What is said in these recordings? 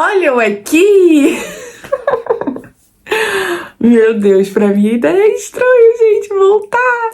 Olha eu aqui! Meu Deus, pra mim ainda é estranho, gente, voltar.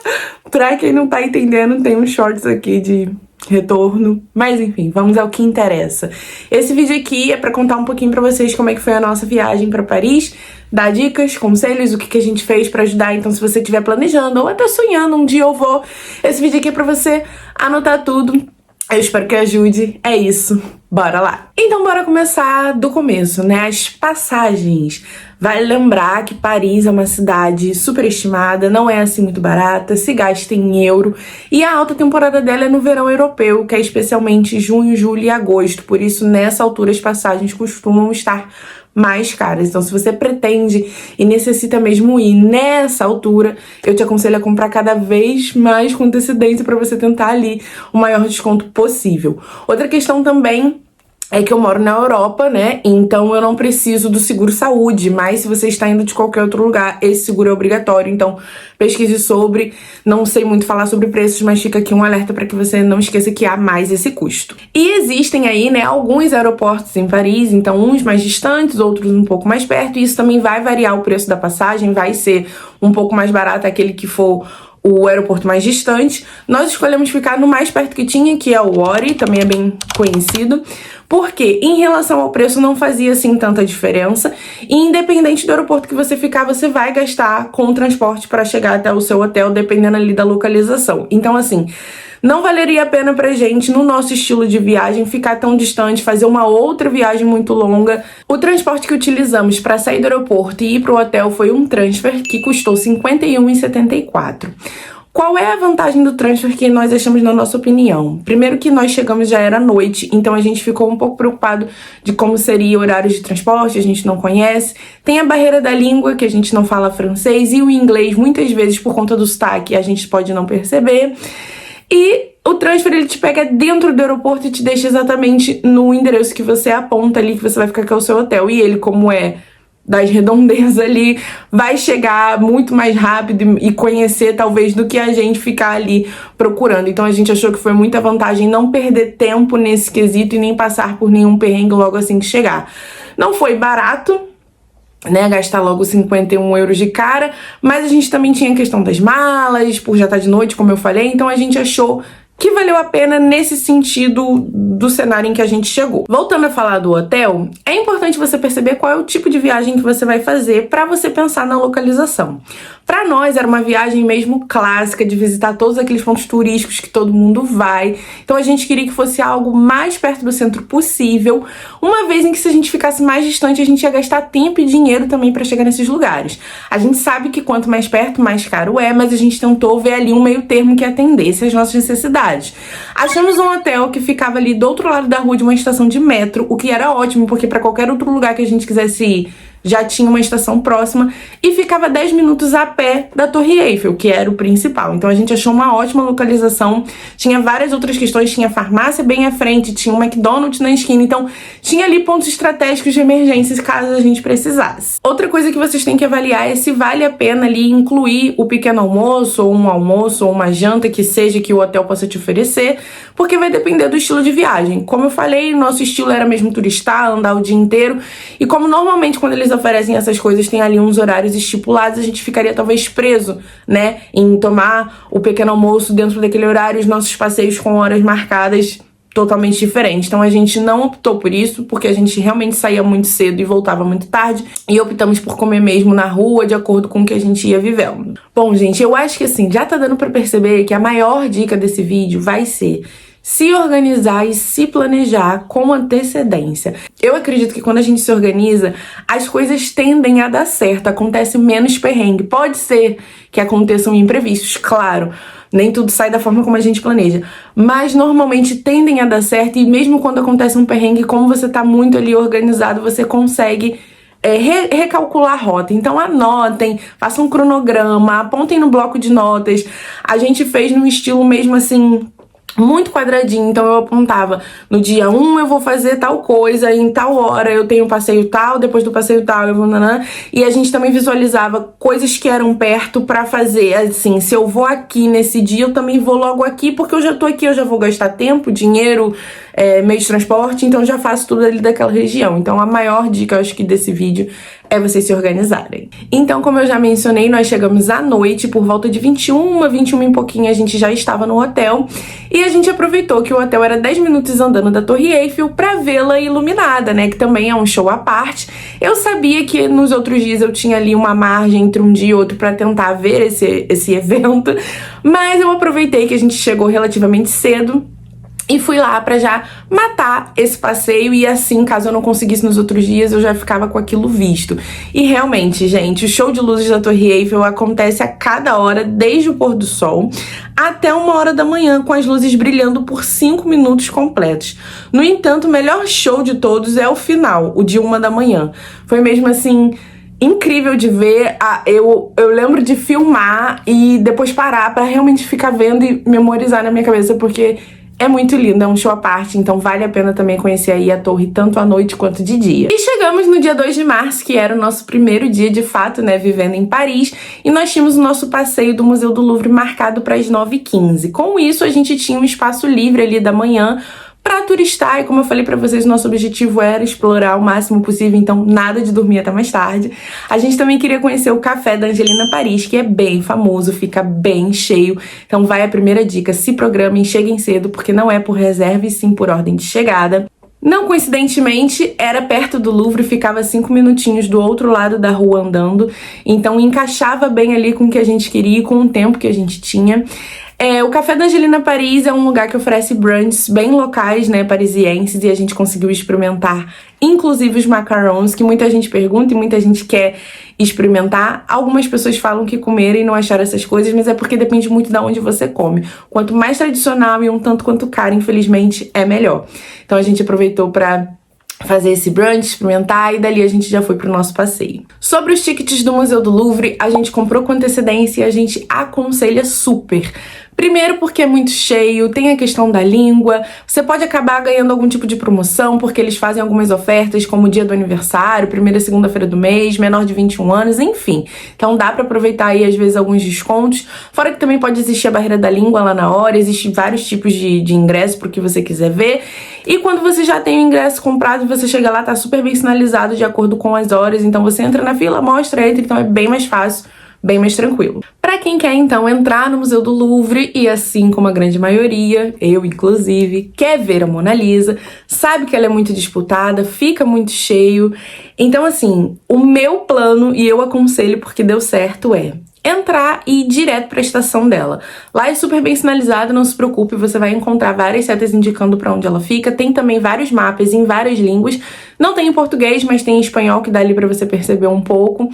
Pra quem não tá entendendo, tem uns shorts aqui de retorno. Mas enfim, vamos ao que interessa. Esse vídeo aqui é pra contar um pouquinho pra vocês como é que foi a nossa viagem pra Paris, dar dicas, conselhos, o que a gente fez pra ajudar. Então se você estiver planejando ou até sonhando, um dia eu vou. Esse vídeo aqui é pra você anotar tudo. Eu espero que ajude. É isso. Bora lá. Então bora começar do começo, né? As passagens. Vale lembrar que Paris é uma cidade superestimada, não é assim muito barata, se gasta em euro. E a alta temporada dela é no verão europeu, que é especialmente junho, julho e agosto. Por isso, nessa altura, as passagens costumam estar mais caras. Então, se você pretende e necessita mesmo ir nessa altura, eu te aconselho a comprar cada vez mais com antecedência para você tentar ali o maior desconto possível. Outra questão também é que eu moro na Europa, né? Então eu não preciso do seguro saúde, mas se você está indo de qualquer outro lugar, esse seguro é obrigatório. Então pesquise sobre, não sei muito falar sobre preços, mas fica aqui um alerta para que você não esqueça que há mais esse custo. E existem aí, né, alguns aeroportos em Paris, então uns mais distantes, outros um pouco mais perto, e isso também vai variar o preço da passagem, vai ser um pouco mais barato aquele que for o aeroporto mais distante. Nós escolhemos ficar no mais perto que tinha, que é o Orly, também é bem conhecido, porque em relação ao preço não fazia assim tanta diferença, e independente do aeroporto que você ficar, você vai gastar com o transporte para chegar até o seu hotel, dependendo ali da localização. Então assim, não valeria a pena pra gente, no nosso estilo de viagem, ficar tão distante, fazer uma outra viagem muito longa. O transporte que utilizamos para sair do aeroporto e ir pro hotel foi um transfer que custou R$ 51,74. Qual é a vantagem do transfer que nós achamos na nossa opinião? Primeiro que nós chegamos já era noite, então a gente ficou um pouco preocupado de como seria o horário de transporte, a gente não conhece. Tem a barreira da língua, que a gente não fala francês, e o inglês, muitas vezes, por conta do sotaque, a gente pode não perceber. E o transfer, ele te pega dentro do aeroporto e te deixa exatamente no endereço que você aponta ali, que você vai ficar, que é o seu hotel. E ele, como é das redondezas ali, vai chegar muito mais rápido e conhecer talvez do que a gente ficar ali procurando. Então a gente achou que foi muita vantagem não perder tempo nesse quesito e nem passar por nenhum perrengue logo assim que chegar. Não foi barato, né, gastar logo 51 euros de cara, mas a gente também tinha a questão das malas, por já estar de noite, como eu falei, então a gente achou que valeu a pena nesse sentido do cenário em que a gente chegou. Voltando a falar do hotel, é importante você perceber qual é o tipo de viagem que você vai fazer para você pensar na localização. Para nós era uma viagem mesmo clássica de visitar todos aqueles pontos turísticos que todo mundo vai. Então a gente queria que fosse algo mais perto do centro possível, uma vez em que se a gente ficasse mais distante a gente ia gastar tempo e dinheiro também para chegar nesses lugares. A gente sabe que quanto mais perto, mais caro é, mas a gente tentou ver ali um meio termo que atendesse às nossas necessidades. Achamos um hotel que ficava ali do outro lado da rua de uma estação de metro, o que era ótimo, porque para qualquer outro lugar que a gente quisesse ir, já tinha uma estação próxima, e ficava 10 minutos a pé da Torre Eiffel, que era o principal. Então a gente achou uma ótima localização, tinha várias outras questões, tinha farmácia bem à frente, tinha um McDonald's na esquina, então tinha ali pontos estratégicos de emergência caso a gente precisasse. Outra coisa que vocês têm que avaliar é se vale a pena ali incluir o pequeno almoço, ou um almoço, ou uma janta que seja que o hotel possa te oferecer, porque vai depender do estilo de viagem. Como eu falei, nosso estilo era mesmo turistar, andar o dia inteiro, e como normalmente quando eles oferecem essas coisas, tem ali uns horários estipulados, a gente ficaria talvez preso, né, em tomar o pequeno almoço dentro daquele horário, os nossos passeios com horas marcadas totalmente diferentes. Então a gente não optou por isso, porque a gente realmente saía muito cedo e voltava muito tarde, e optamos por comer mesmo na rua, de acordo com o que a gente ia vivendo. Bom, gente, eu acho que assim, já tá dando pra perceber que a maior dica desse vídeo vai ser se organizar e se planejar com antecedência. Eu acredito que quando a gente se organiza, as coisas tendem a dar certo, acontece menos perrengue. Pode ser que aconteçam imprevistos, claro, nem tudo sai da forma como a gente planeja, mas normalmente tendem a dar certo, e mesmo quando acontece um perrengue, como você tá muito ali organizado, você consegue recalcular a rota. Então anotem, façam um cronograma, apontem no bloco de notas. A gente fez num estilo mesmo assim muito quadradinho, então eu apontava no dia 1 eu vou fazer tal coisa, em tal hora eu tenho um passeio tal, depois do passeio tal eu vou nanã, e a gente também visualizava coisas que eram perto pra fazer, assim, se eu vou aqui nesse dia eu também vou logo aqui, porque eu já tô aqui, eu já vou gastar tempo, dinheiro, meio de transporte, então eu já faço tudo ali daquela região. Então a maior dica, eu acho que desse vídeo é vocês se organizarem. Então, como eu já mencionei, nós chegamos à noite, por volta de 21 e pouquinho a gente já estava no hotel, e a gente aproveitou que o hotel era 10 minutos andando da Torre Eiffel pra vê-la iluminada, né, que também é um show à parte. Eu sabia que nos outros dias eu tinha ali uma margem entre um dia e outro pra tentar ver esse evento, mas eu aproveitei que a gente chegou relativamente cedo e fui lá pra já matar esse passeio, e assim, caso eu não conseguisse nos outros dias, eu já ficava com aquilo visto. E realmente, gente, o show de luzes da Torre Eiffel acontece a cada hora, desde o pôr do sol até 1h da manhã, com as luzes brilhando por 5 minutos completos. No entanto, o melhor show de todos é o final, o de 1 da manhã. Foi mesmo assim incrível de ver. Eu lembro de filmar e depois parar pra realmente ficar vendo e memorizar na minha cabeça, porque é muito lindo, é um show à parte, então vale a pena também conhecer aí a torre, tanto à noite quanto de dia. E chegamos no dia 2 de março, que era o nosso primeiro dia de fato, né, vivendo em Paris, e nós tínhamos o nosso passeio do Museu do Louvre marcado para as 9h15. Com isso, a gente tinha um espaço livre ali da manhã para turistar, e como eu falei pra vocês, o nosso objetivo era explorar o máximo possível, então nada de dormir até mais tarde. A gente também queria conhecer o Café da Angelina Paris, que é bem famoso, fica bem cheio, então vai a primeira dica: se programem, cheguem cedo, porque não é por reserva e sim por ordem de chegada. Não coincidentemente, era perto do Louvre, ficava 5 minutinhos do outro lado da rua andando, então encaixava bem ali com o que a gente queria e com o tempo que a gente tinha. O Café da Angelina Paris é um lugar que oferece brunches bem locais, né, parisienses, e a gente conseguiu experimentar, inclusive, os macarons, que muita gente pergunta e muita gente quer experimentar. Algumas pessoas falam que comeram e não acharam essas coisas, mas é porque depende muito de onde você come. Quanto mais tradicional e um tanto quanto caro, infelizmente, é melhor. Então a gente aproveitou pra fazer esse brunch, experimentar, e dali a gente já foi pro nosso passeio. Sobre os tickets do Museu do Louvre, a gente comprou com antecedência e a gente aconselha super. Primeiro porque é muito cheio, tem a questão da língua, você pode acabar ganhando algum tipo de promoção, porque eles fazem algumas ofertas, como o dia do aniversário, primeira e segunda-feira do mês, menor de 21 anos, enfim. Então dá pra aproveitar aí, às vezes, alguns descontos. Fora que também pode existir a barreira da língua lá na hora, existem vários tipos de ingresso pro que você quiser ver. E quando você já tem o ingresso comprado, você chega lá, tá super bem sinalizado de acordo com as horas, então você entra na fila, mostra, entra, então é bem mais fácil, bem mais tranquilo. Para quem quer, então, entrar no Museu do Louvre e, assim como a grande maioria, eu inclusive, quer ver a Mona Lisa, sabe que ela é muito disputada, fica muito cheio. Então, assim, o meu plano, e eu aconselho porque deu certo, é entrar e ir direto para a estação dela. Lá é super bem sinalizado, não se preocupe, você vai encontrar várias setas indicando para onde ela fica. Tem também vários mapas em várias línguas. Não tem em português, mas tem em espanhol, que dá ali para você perceber um pouco.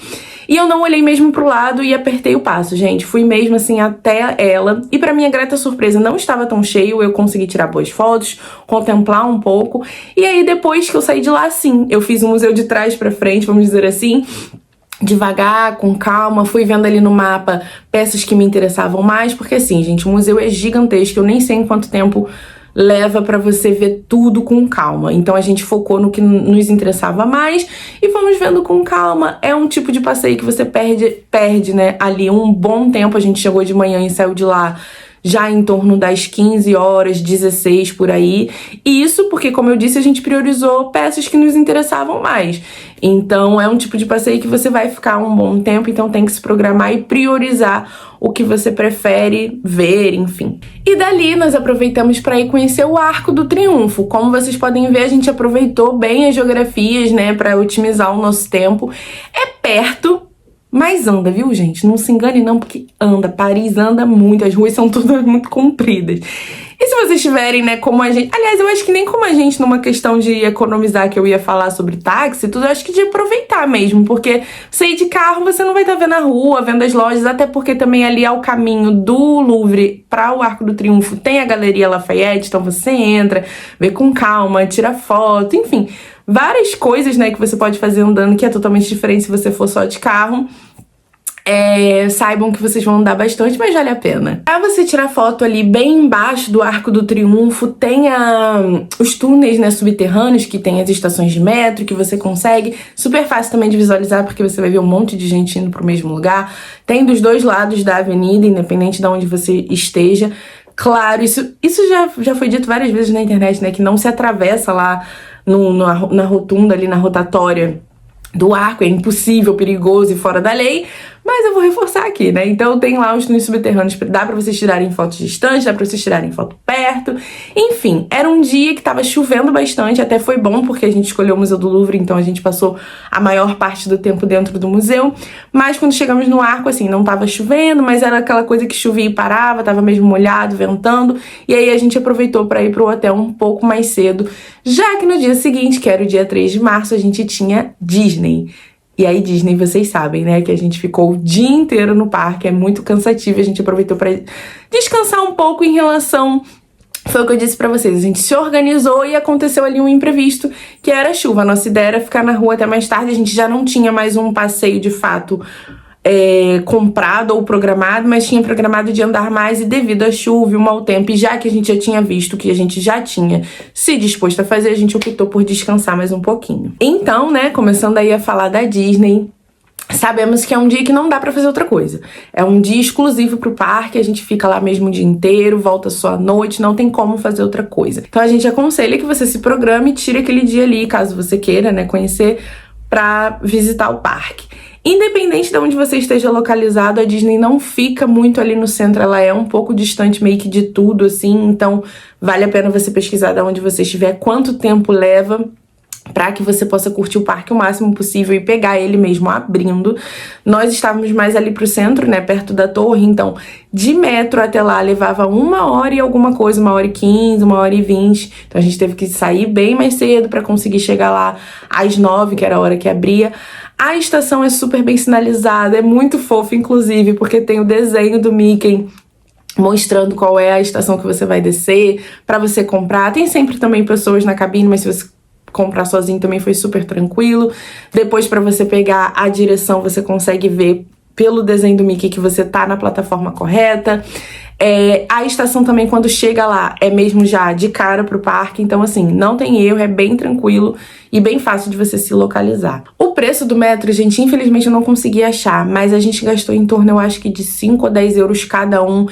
E eu não olhei mesmo pro lado e apertei o passo, gente. Fui mesmo assim até ela. E para minha grata surpresa, não estava tão cheio. Eu consegui tirar boas fotos, contemplar um pouco. E aí, depois que eu saí de lá, sim, eu fiz um museu de trás para frente, vamos dizer assim, devagar, com calma, fui vendo ali no mapa peças que me interessavam mais, porque assim, gente, o museu é gigantesco, eu nem sei em quanto tempo leva pra você ver tudo com calma. Então a gente focou no que nos interessava mais e fomos vendo com calma. É um tipo de passeio que você perde, né, ali um bom tempo. A gente chegou de manhã e saiu de lá já em torno das 15 horas, 16 por aí. E isso porque, como eu disse, a gente priorizou peças que nos interessavam mais. Então é um tipo de passeio que você vai ficar um bom tempo, então tem que se programar e priorizar o que você prefere ver, enfim. E dali nós aproveitamos para ir conhecer o Arco do Triunfo. Como vocês podem ver, a gente aproveitou bem as geografias, né, para otimizar o nosso tempo. É perto, mas anda, viu, gente? Não se engane não, porque anda. Paris anda muito, as ruas são todas muito compridas. E se vocês tiverem, né, como a gente... Aliás, eu acho que nem como a gente, numa questão de economizar, que eu ia falar sobre táxi e tudo, eu acho que de aproveitar mesmo, porque você ir de carro, você não vai estar vendo a rua, vendo as lojas, até porque também ali ao caminho do Louvre para o Arco do Triunfo tem a Galeria Lafayette, então você entra, vê com calma, tira foto, enfim... Várias coisas, né, que você pode fazer andando, que é totalmente diferente se você for só de carro. Saibam que vocês vão andar bastante, mas vale a pena. Pra você tirar foto ali bem embaixo do Arco do Triunfo, tem os túneis, né, subterrâneos, que tem as estações de metro, que você consegue. Super fácil também de visualizar, porque você vai ver um monte de gente indo pro mesmo lugar. Tem dos dois lados da avenida, independente de onde você esteja. Claro, isso já foi dito várias vezes na internet, né, que não se atravessa lá na rotunda, ali na rotatória do arco, é impossível, perigoso e fora da lei, mas eu vou reforçar aqui, né? Então tem lá os túneis subterrâneos, dá pra vocês tirarem fotos distantes, dá pra vocês tirarem foto perto, enfim, era um dia que tava chovendo bastante, até foi bom porque a gente escolheu o Museu do Louvre, então a gente passou a maior parte do tempo dentro do museu, mas quando chegamos no arco, assim, não tava chovendo, mas era aquela coisa que chovia e parava, tava mesmo molhado, ventando, e aí a gente aproveitou pra ir pro hotel um pouco mais cedo, já que no dia seguinte, que era o dia 3 de março, a gente tinha Disney. E aí Disney, vocês sabem, né, que a gente ficou o dia inteiro no parque, é muito cansativo, a gente aproveitou pra descansar um pouco em relação... Foi o que eu disse pra vocês, a gente se organizou e aconteceu ali um imprevisto, que era a chuva. A nossa ideia era ficar na rua até mais tarde, a gente já não tinha mais um passeio de fato comprado ou programado, mas tinha programado de andar mais, e devido à chuva e o mau tempo, e já que a gente já tinha visto que a gente já tinha se disposto a fazer, a gente optou por descansar mais um pouquinho. Então, né, começando aí a falar da Disney, sabemos que é um dia que não dá pra fazer outra coisa. É um dia exclusivo pro parque, a gente fica lá mesmo o dia inteiro, volta só à noite, não tem como fazer outra coisa. Então a gente aconselha que você se programe e tire aquele dia ali, caso você queira, né, conhecer, pra visitar o parque. Independente de onde você esteja localizado, a Disney não fica muito ali no centro, ela é um pouco distante meio que de tudo, assim, então vale a pena você pesquisar de onde você estiver, quanto tempo leva, para que você possa curtir o parque o máximo possível e pegar ele mesmo abrindo. Nós estávamos mais ali pro centro, né, perto da torre, então de metro até lá levava 1h e alguma coisa, 1h15, 1h20, então a gente teve que sair bem mais cedo para conseguir chegar lá às 9, que era a hora que abria. A estação é super bem sinalizada, é muito fofa, inclusive, porque tem o desenho do Mickey mostrando qual é a estação que você vai descer, para você comprar. Tem sempre também pessoas na cabine, mas se você comprar sozinho também foi super tranquilo. Depois, para você pegar a direção, você consegue ver pelo desenho do Mickey que você tá na plataforma correta. A estação também, quando chega lá, é mesmo já de cara pro parque, então assim, não tem erro, é bem tranquilo e bem fácil de você se localizar. O preço do metro, gente, infelizmente eu não consegui achar, mas a gente gastou em torno, eu acho que de 5 ou 10 euros cada um,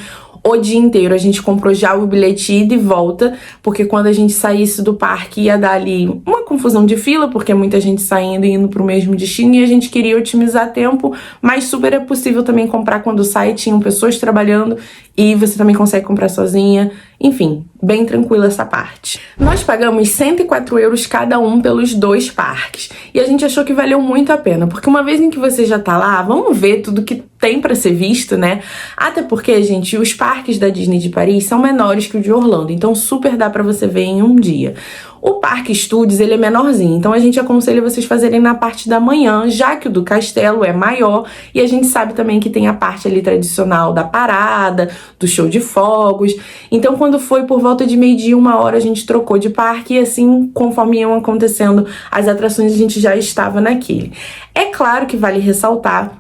o dia inteiro. A gente comprou já o bilhete ida e volta, porque quando a gente saísse do parque ia dar ali uma confusão de fila, porque muita gente saindo e indo pro mesmo destino, e a gente queria otimizar tempo, mas super é possível também comprar quando sai, tinham pessoas trabalhando, e você também consegue comprar sozinha. Enfim, bem tranquila essa parte. Nós pagamos 104 euros cada um pelos dois parques, e a gente achou que valeu muito a pena, porque uma vez em que você já tá lá, vamos ver tudo que tem pra ser visto, né? Até porque, gente, os parques da Disney de Paris são menores que o de Orlando, então super dá pra você ver em um dia. O Parque Studios, ele é menorzinho, então a gente aconselha vocês fazerem na parte da manhã, já que o do Castelo é maior, e a gente sabe também que tem a parte ali tradicional da parada, do show de fogos. Então quando foi por volta de meio-dia, 1h, a gente trocou de parque, e assim, conforme iam acontecendo as atrações, a gente já estava naquele. É claro que vale ressaltar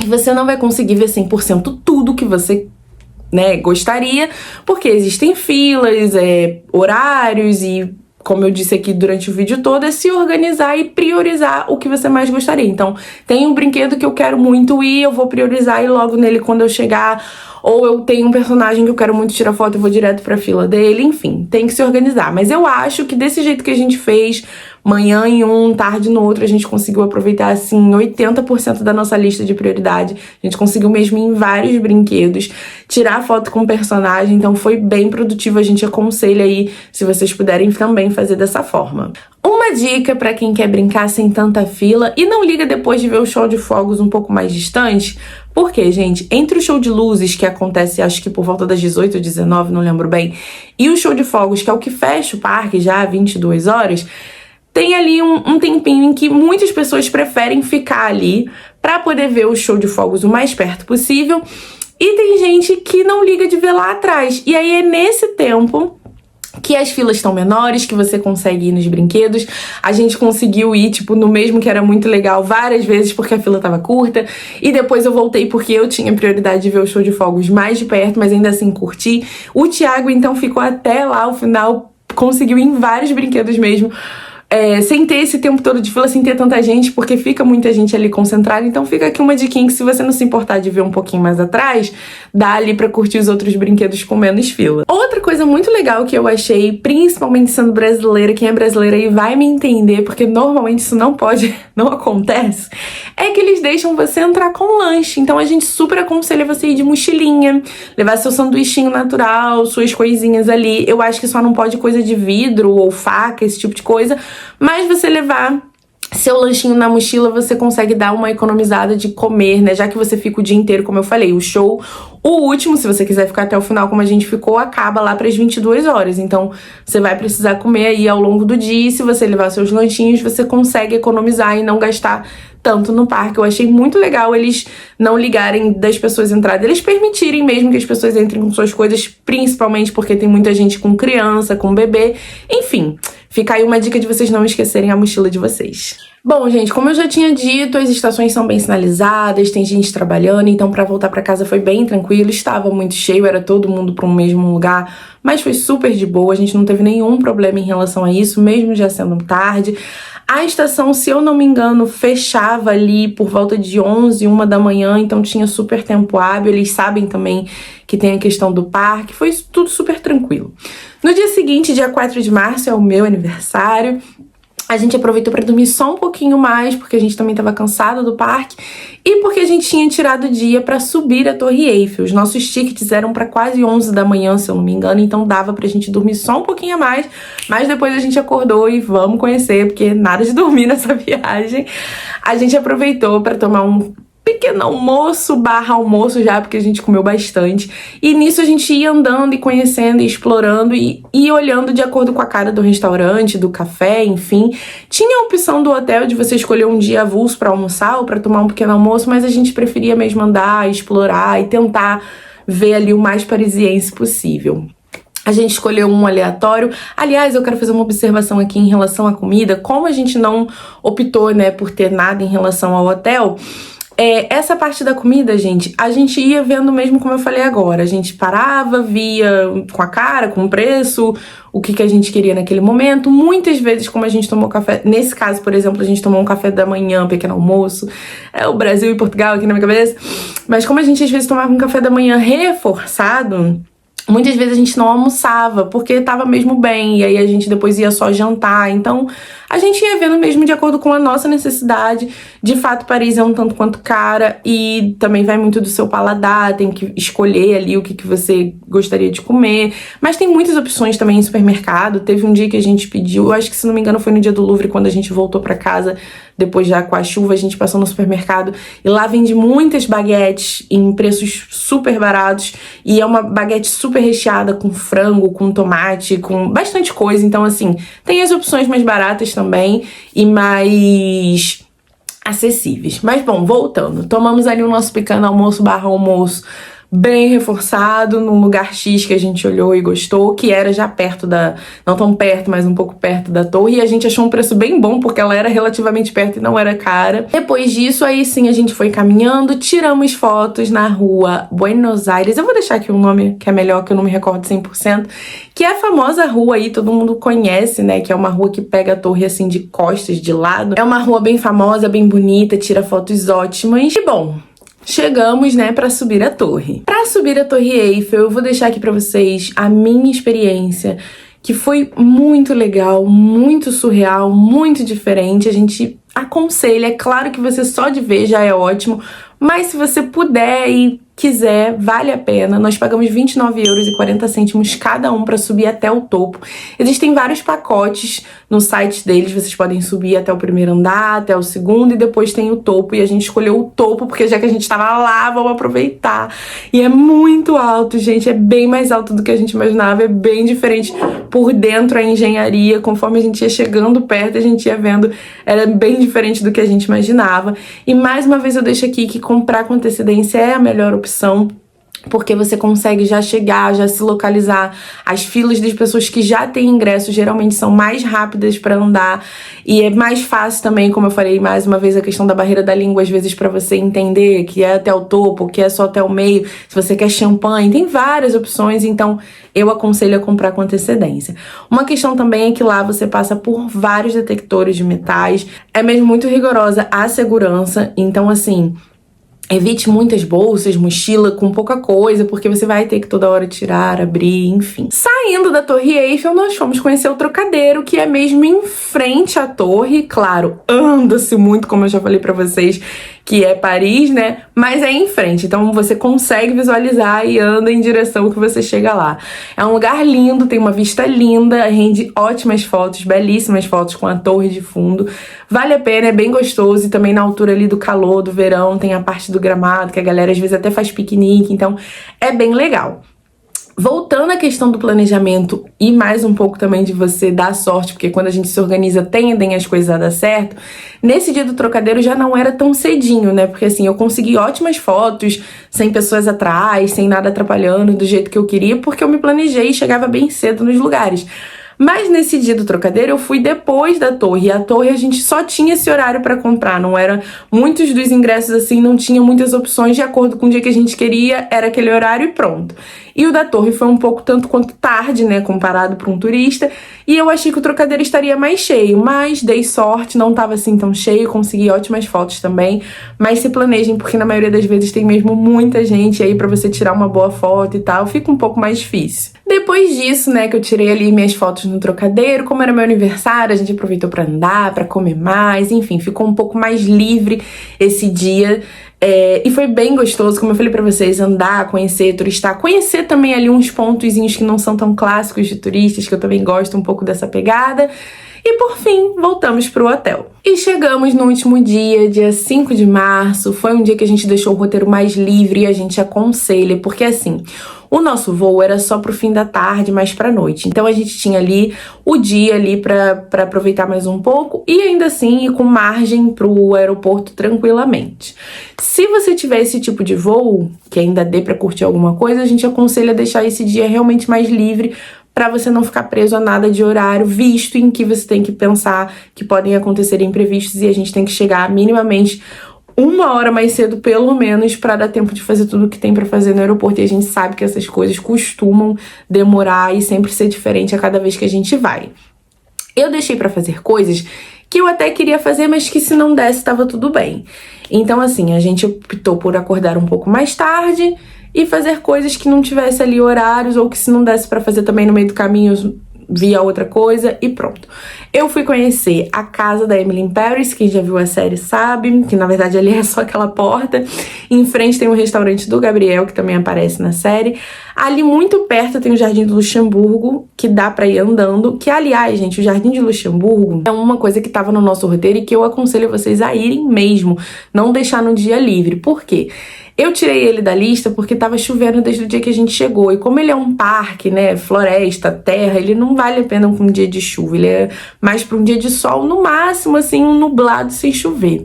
que você não vai conseguir ver 100% tudo que você, né, gostaria, porque existem filas, horários e, como eu disse aqui durante o vídeo todo, é se organizar e priorizar o que você mais gostaria. Então, tem um brinquedo que eu quero muito ir, eu vou priorizar e logo nele quando eu chegar. Ou eu tenho um personagem que eu quero muito tirar foto, eu vou direto pra fila dele. Enfim, tem que se organizar. Mas eu acho que desse jeito que a gente fez, manhã em um, tarde no outro, a gente conseguiu aproveitar, assim, 80% da nossa lista de prioridade. A gente conseguiu mesmo ir em vários brinquedos, tirar foto com o personagem, então foi bem produtivo. A gente aconselha aí, se vocês puderem também fazer dessa forma. Uma dica pra quem quer brincar sem tanta fila e não liga depois de ver o show de fogos um pouco mais distante, porque, gente, entre o show de luzes, que acontece acho que por volta das 18 ou 19, não lembro bem, e o show de fogos, que é o que fecha o parque já às 22 horas, tem ali um tempinho em que muitas pessoas preferem ficar ali pra poder ver o show de fogos o mais perto possível, e tem gente que não liga de ver lá atrás. E aí é nesse tempo que as filas estão menores, que você consegue ir nos brinquedos. A gente conseguiu ir, tipo, no mesmo, que era muito legal, várias vezes, porque a fila tava curta. E depois eu voltei porque eu tinha prioridade de ver o show de fogos mais de perto, mas ainda assim curti. O Thiago, então, ficou até lá o final, conseguiu ir em vários brinquedos mesmo. Sem ter esse tempo todo de fila, sem ter tanta gente, porque fica muita gente ali concentrada. Então fica aqui uma diquinha que, se você não se importar de ver um pouquinho mais atrás, dá ali pra curtir os outros brinquedos com menos fila. Outra coisa muito legal que eu achei, principalmente sendo brasileira, quem é brasileira aí vai me entender, porque normalmente isso não acontece, é que eles deixam você entrar com lanche. Então a gente super aconselha você ir de mochilinha, levar seu sanduichinho natural, suas coisinhas ali. Eu acho que só não pode coisa de vidro ou faca, esse tipo de coisa. Mas você levar seu lanchinho na mochila, você consegue dar uma economizada de comer, né? Já que você fica o dia inteiro, como eu falei, o show, o último, se você quiser ficar até o final como a gente ficou, acaba lá para as 22 horas. Então, você vai precisar comer aí ao longo do dia, e se você levar seus lanchinhos, você consegue economizar e não gastar tanto no parque. Eu achei muito legal eles não ligarem das pessoas entrarem, eles permitirem mesmo que as pessoas entrem com suas coisas, principalmente porque tem muita gente com criança, com bebê, enfim. Fica aí uma dica de vocês não esquecerem a mochila de vocês. Bom, gente, como eu já tinha dito, as estações são bem sinalizadas, tem gente trabalhando, então pra voltar pra casa foi bem tranquilo, estava muito cheio, era todo mundo para um mesmo lugar, mas foi super de boa, a gente não teve nenhum problema em relação a isso, mesmo já sendo tarde. A estação, se eu não me engano, fechava ali por volta de 11, 1 da manhã, então tinha super tempo hábil. Eles sabem também que tem a questão do parque, foi tudo super tranquilo. No dia seguinte, dia 4 de março, é o meu aniversário. A gente aproveitou para dormir só um pouquinho mais, porque a gente também estava cansado do parque e porque a gente tinha tirado o dia para subir a Torre Eiffel. Os nossos tickets eram para quase 11 da manhã, se eu não me engano, então dava pra gente dormir só um pouquinho a mais, mas depois a gente acordou e vamos conhecer, porque nada de dormir nessa viagem. A gente aproveitou para tomar um pequeno almoço já, porque a gente comeu bastante. E nisso a gente ia andando e conhecendo e explorando e olhando de acordo com a cara do restaurante, do café, enfim. Tinha a opção do hotel de você escolher um dia avulso para almoçar ou para tomar um pequeno almoço, mas a gente preferia mesmo andar, explorar e tentar ver ali o mais parisiense possível. A gente escolheu um aleatório. Aliás, eu quero fazer uma observação aqui em relação à comida. Como a gente não optou, né, por ter nada em relação ao hotel, essa parte da comida, gente, a gente ia vendo mesmo como eu falei agora. A gente parava, via com a cara, com o preço, o que a gente queria naquele momento. Muitas vezes, como a gente tomou café, nesse caso, por exemplo, a gente tomou um café da manhã, pequeno almoço, o Brasil e Portugal aqui na minha cabeça, mas como a gente às vezes tomava um café da manhã reforçado, muitas vezes a gente não almoçava, porque tava mesmo bem, e aí a gente depois ia só jantar. Então, a gente ia vendo mesmo de acordo com a nossa necessidade. De fato, Paris é um tanto quanto cara, e também vai muito do seu paladar, tem que escolher ali o que você gostaria de comer. Mas tem muitas opções também em supermercado. Teve um dia que a gente pediu, eu acho que, se não me engano, foi no dia do Louvre, quando a gente voltou pra casa, depois já com a chuva, a gente passou no supermercado, e lá vende muitas baguetes em preços super baratos, e é uma baguete super recheada com frango, com tomate, com bastante coisa. Então, assim, tem as opções mais baratas também e mais acessíveis. Mas, bom, voltando. Tomamos ali o nosso pequeno almoço / almoço bem reforçado, num lugar X que a gente olhou e gostou, que era já perto não tão perto, mas um pouco perto da torre, e a gente achou um preço bem bom, porque ela era relativamente perto e não era cara. Depois disso, aí sim, a gente foi caminhando, tiramos fotos na rua Buenos Aires. Eu vou deixar aqui um nome que é melhor, que eu não me recordo 100%, que é a famosa rua aí, todo mundo conhece, né, que é uma rua que pega a torre assim de costas, de lado. É uma rua bem famosa, bem bonita, tira fotos ótimas. E bom, chegamos, né, pra subir a torre. Pra subir a Torre Eiffel, eu vou deixar aqui pra vocês a minha experiência, que foi muito legal, muito surreal, muito diferente. A gente aconselha, é claro que você só de ver já é ótimo, mas se você puder e quiser, vale a pena. Nós pagamos €29,40 cada um para subir até o topo. Existem vários pacotes no site deles, vocês podem subir até o primeiro andar, até o segundo, e depois tem o topo, e a gente escolheu o topo porque já que a gente tava lá, vamos aproveitar. E é muito alto, gente, é bem mais alto do que a gente imaginava, é bem diferente por dentro a engenharia. Conforme a gente ia chegando perto, a gente ia vendo, era bem diferente do que a gente imaginava. E mais uma vez eu deixo aqui que comprar com antecedência é a melhor opção. porque você consegue já chegar, já se localizar. As filas das pessoas que já têm ingresso geralmente são mais rápidas para andar e é mais fácil também, como eu falei mais uma vez, a questão da barreira da língua, às vezes para você entender que é até o topo, que é só até o meio, se você quer champanhe, tem várias opções, então eu aconselho a comprar com antecedência. Uma questão também é que lá você passa por vários detectores de metais, é mesmo muito rigorosa a segurança, então assim, evite muitas bolsas, mochila com pouca coisa, porque você vai ter que toda hora tirar, abrir, enfim. Saindo da Torre Eiffel, nós fomos conhecer o Trocadeiro, que é mesmo em frente à torre. Claro, anda-se muito, como eu já falei pra vocês, que é Paris, né? Mas é em frente, então você consegue visualizar e anda em direção que você chega lá. É um lugar lindo, tem uma vista linda, rende ótimas fotos, belíssimas fotos com a torre de fundo. Vale a pena, é bem gostoso e também na altura ali do calor, do verão, tem a parte do gramado, que a galera às vezes até faz piquenique, então é bem legal. Voltando à questão do planejamento e mais um pouco também de você dar sorte, porque quando a gente se organiza tendem as coisas a dar certo, nesse dia do Trocadeiro já não era tão cedinho, né? Porque assim, eu consegui ótimas fotos, sem pessoas atrás, sem nada atrapalhando, do jeito que eu queria, porque eu me planejei e chegava bem cedo nos lugares. Mas nesse dia do Trocadeiro eu fui depois da torre, e a torre a gente só tinha esse horário para comprar, não era, muitos dos ingressos assim não tinha muitas opções de acordo com o dia que a gente queria, era aquele horário e pronto. E o da torre foi um pouco tanto quanto tarde, né, comparado para um turista, e eu achei que o Trocadeiro estaria mais cheio, mas dei sorte, não estava assim tão cheio, consegui ótimas fotos também, mas se planejem, porque na maioria das vezes tem mesmo muita gente aí para você tirar uma boa foto e tal, fica um pouco mais difícil. Depois disso, né, que eu tirei ali minhas fotos no Trocadeiro, como era meu aniversário, a gente aproveitou para andar, para comer mais, enfim, ficou um pouco mais livre esse dia. E foi bem gostoso, como eu falei pra vocês, andar, conhecer, turistar, conhecer também ali uns pontozinhos que não são tão clássicos de turistas, que eu também gosto um pouco dessa pegada. E por fim, voltamos pro hotel. E chegamos no último dia 5 de março, foi um dia que a gente deixou o roteiro mais livre e a gente aconselha, porque assim, o nosso voo era só pro fim da tarde, mais pra noite. Então a gente tinha ali o dia ali pra aproveitar mais um pouco e ainda assim ir com margem pro aeroporto tranquilamente. Se você tiver esse tipo de voo, que ainda dê pra curtir alguma coisa, a gente aconselha deixar esse dia realmente mais livre para você não ficar preso a nada de horário, visto em que você tem que pensar que podem acontecer imprevistos e a gente tem que chegar minimamente 1 hora mais cedo, pelo menos, para dar tempo de fazer tudo o que tem para fazer no aeroporto. E a gente sabe que essas coisas costumam demorar e sempre ser diferente a cada vez que a gente vai. Eu deixei para fazer coisas que eu até queria fazer, mas que se não desse, tava tudo bem. Então, assim, a gente optou por acordar um pouco mais tarde e fazer coisas que não tivesse ali horários ou que se não desse pra fazer também no meio do caminho via outra coisa e pronto. Eu fui conhecer a casa da Emily in Paris, quem já viu a série sabe, que na verdade ali é só aquela porta. Em frente tem o restaurante do Gabriel, que também aparece na série. Ali muito perto tem o Jardim do Luxemburgo, que dá pra ir andando, que aliás, gente, o Jardim de Luxemburgo é uma coisa que tava no nosso roteiro e que eu aconselho vocês a irem mesmo, não deixar no dia livre. Por quê? Eu tirei ele da lista porque tava chovendo desde o dia que a gente chegou. E como ele é um parque, né, floresta, terra, ele não vale a pena com um dia de chuva. Ele é mais para um dia de sol, no máximo, assim, um nublado sem chover.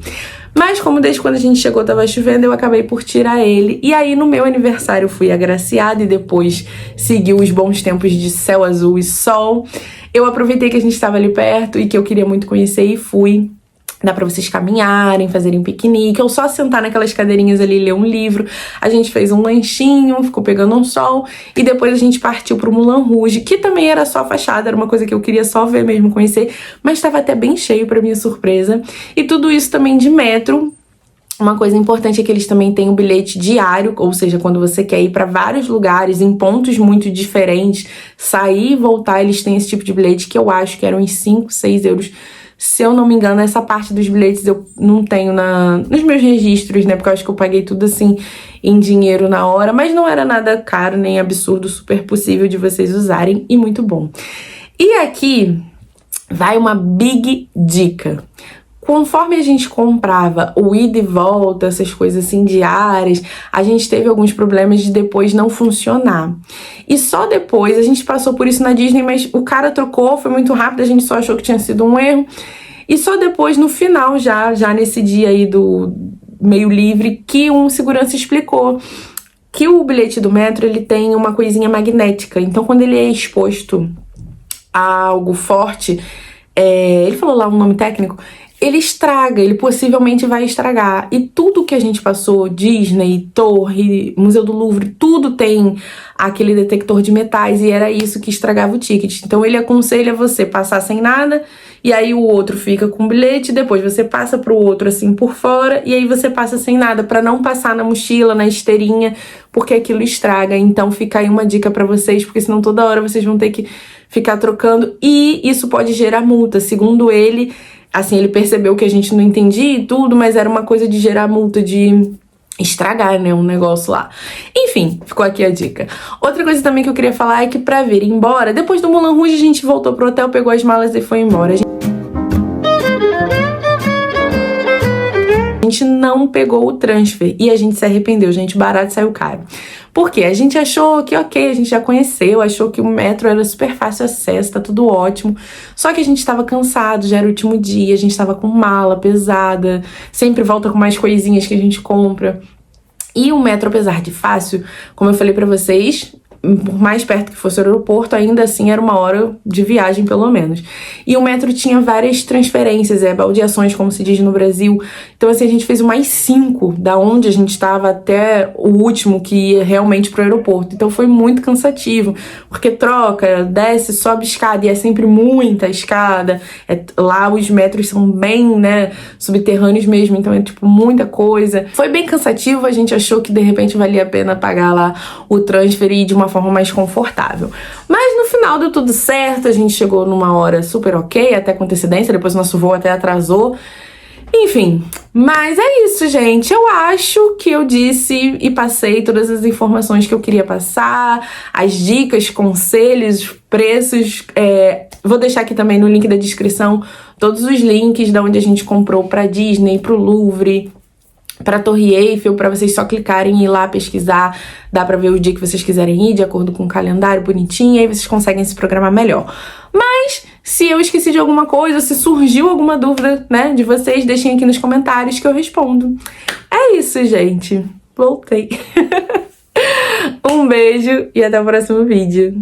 Mas como desde quando a gente chegou tava chovendo, eu acabei por tirar ele. E aí no meu aniversário eu fui agraciada e depois seguiu os bons tempos de céu azul e sol. Eu aproveitei que a gente estava ali perto e que eu queria muito conhecer e fui. Dá pra vocês caminharem, fazerem piquenique, ou só sentar naquelas cadeirinhas ali e ler um livro. A gente fez um lanchinho, ficou pegando um sol, e depois a gente partiu pro Moulin Rouge, que também era só fachada, era uma coisa que eu queria só ver mesmo, conhecer, mas estava até bem cheio pra minha surpresa. E tudo isso também de metro. Uma coisa importante é que eles também têm o bilhete diário, ou seja, quando você quer ir para vários lugares, em pontos muito diferentes, sair e voltar, eles têm esse tipo de bilhete que eu acho que eram uns 5, 6 euros. Se eu não me engano, essa parte dos bilhetes eu não tenho nos meus registros, né? Porque eu acho que eu paguei tudo assim em dinheiro na hora, mas não era nada caro nem absurdo, super possível de vocês usarem e muito bom. E aqui vai uma big dica. Conforme a gente comprava o ida e volta, essas coisas assim diárias, a gente teve alguns problemas de depois não funcionar. E só depois, a gente passou por isso na Disney, mas o cara trocou, foi muito rápido, a gente só achou que tinha sido um erro. E só depois, no final, já nesse dia aí do meio livre, que um segurança explicou. que o bilhete do metro, ele tem uma coisinha magnética. Então, quando ele é exposto a algo forte, ele falou lá um nome técnico, ele estraga, ele possivelmente vai estragar. E tudo que a gente passou, Disney, Torre, Museu do Louvre, tudo tem aquele detector de metais e era isso que estragava o ticket. Então ele aconselha você passar sem nada e aí o outro fica com o bilhete, depois você passa pro outro assim por fora e aí você passa sem nada pra não passar na mochila, na esteirinha, porque aquilo estraga. Então fica aí uma dica pra vocês, porque senão toda hora vocês vão ter que ficar trocando e isso pode gerar multa. Segundo ele, assim, ele percebeu que a gente não entendia e tudo, mas era uma coisa de gerar multa, de estragar, né, um negócio lá. Enfim, ficou aqui a dica. Outra coisa também que eu queria falar é que pra vir embora, depois do Moulin Rouge a gente voltou pro hotel, pegou as malas e foi embora. A gente não pegou o transfer e a gente se arrependeu, gente, barato saiu caro. Por quê? A gente achou que ok, a gente já conheceu, achou que o metro era super fácil acesso, tá tudo ótimo. Só que a gente tava cansado, já era o último dia, a gente tava com mala pesada, sempre volta com mais coisinhas que a gente compra. E o metro, apesar de fácil, como eu falei pra vocês, por mais perto que fosse o aeroporto, ainda assim era 1 hora de viagem, pelo menos. E o metro tinha várias transferências, baldeações, como se diz no Brasil. Então, assim, a gente fez o mais 5 da onde a gente estava até o último que ia realmente pro aeroporto. Então, foi muito cansativo, porque troca, desce, sobe escada, e é sempre muita escada. Lá os metros são bem, né, subterrâneos mesmo, então é, tipo, muita coisa. Foi bem cansativo, a gente achou que, de repente, valia a pena pagar lá o transfer e ir de uma forma mais confortável. Mas no final deu tudo certo, a gente chegou numa hora super ok, até com antecedência, depois o nosso voo até atrasou. Enfim, mas é isso, gente. Eu acho que eu disse e passei todas as informações que eu queria passar, as dicas, conselhos, preços. Vou deixar aqui também no link da descrição todos os links de onde a gente comprou pra Disney, pro Louvre, pra Torre Eiffel, pra vocês só clicarem e ir lá pesquisar, dá pra ver o dia que vocês quiserem ir, de acordo com o calendário bonitinho, aí vocês conseguem se programar melhor. Mas, se eu esqueci de alguma coisa, se surgiu alguma dúvida, né, de vocês, deixem aqui nos comentários que eu respondo. É isso, gente. Voltei. Um beijo e até o próximo vídeo.